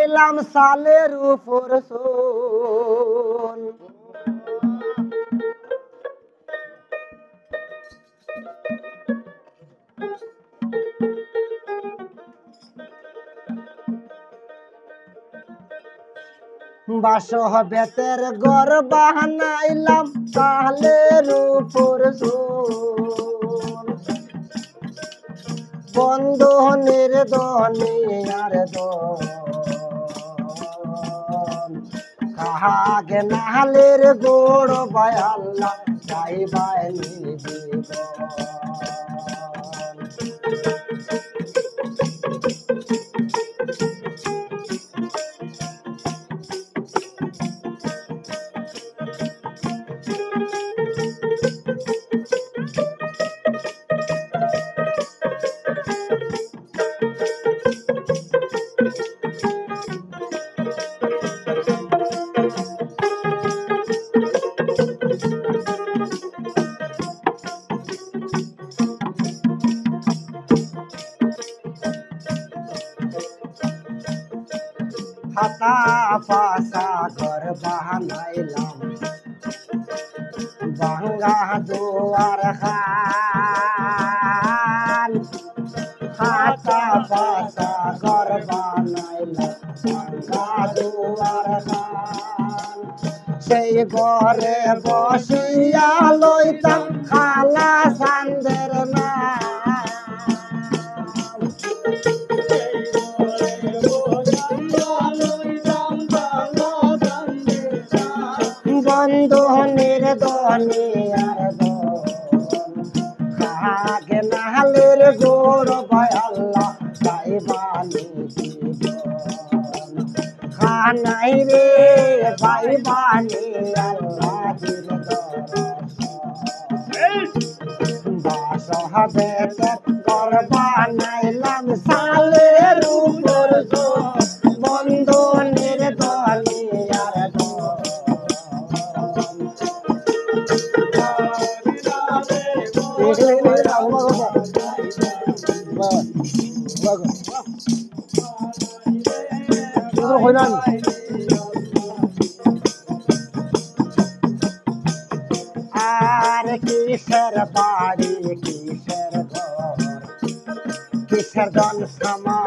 বানাইলাম সালের উপর চুল বাসহ বেতের ঘর বানাইলাম সালের উপর চুল বন্ধনের দনে আর কাহাগে নালের গোড় বায়াল্লা যাইবাই নিবিব হাতা পাশা ঘর বানাইলাম ভাঙ্গা দুয়ার খান হাতা পাশা ঘর বানাইলাম ভাঙ্গা দুয়ার খান সেই ঘরে বসিয়া লইতাম খালা সান্দের না বন্ধনের দনে আর কাহাগে নালের গোড় বায়াল্লা যাইবানি খানাই রে যাইবানি আল্লাহির বাসহ বেতের ঘর বানাইলাম সালের উপর বন্ধনের দনে আর আর কিসের বাড়ি কিসের ঘর কিসের জন সমান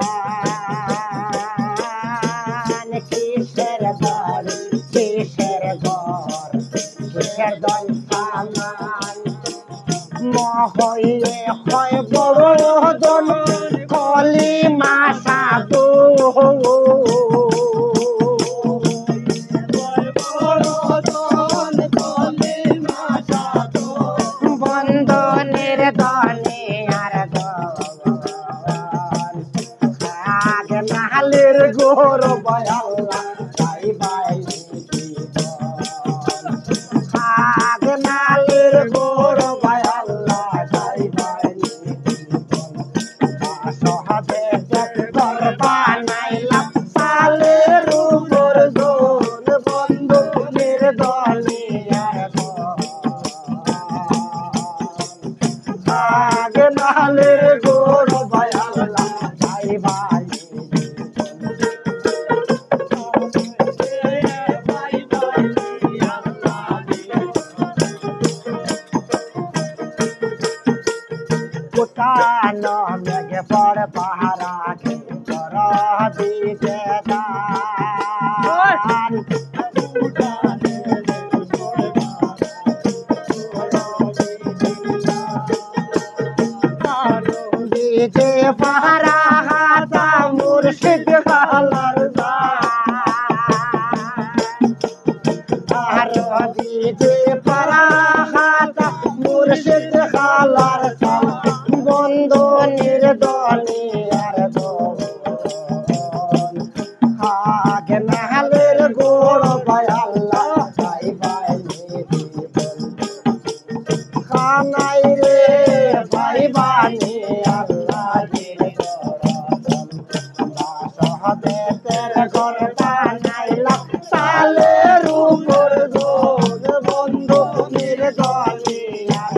কিসের বাড়ি কিসের ঘর কিসের জন সমান মহইয়ে হয় বড় জন কলি মাসা তো বন্ধনের দনে আর আগে নালের গোর বয়াল্লা যাইবাই আগে নালের গোর বয়াল্লা যাইবাই সহবে ঘর বানাইলাম সালের উপর জোন বন্ধনের দনে আর আগে নালের গোড় বায়াল্লা যাইবাই কোটান মেঘে পড় পাহারা ঘর দিতে দান দিতে পাহারা হাতা মুর্শিদ খালার আর দিতে পাহারা হাতা মুর্শিদ খালার বন্ধনের দনে আর আগে নালের গোড় বায়াল্লা যাইবাই খানাই রে যাইবানি আল্লাহির বাসহ বেতের ঘর বানাইলাম সালের উপর বন্ধনের দনে আর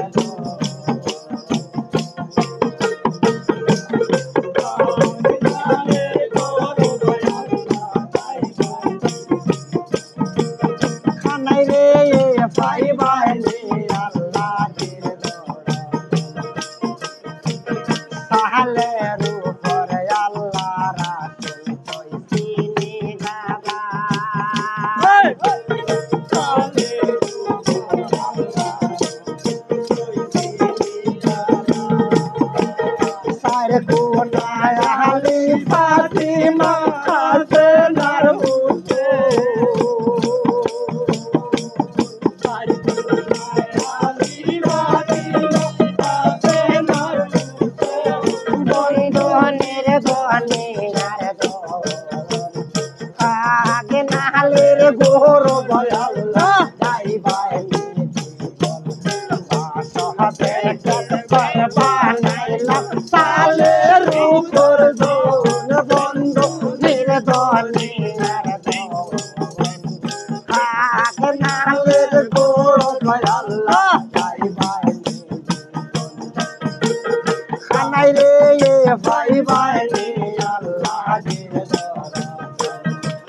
বাহিনী আল্লাহজির দরবার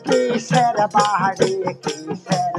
কিসের বাড়ি কিসের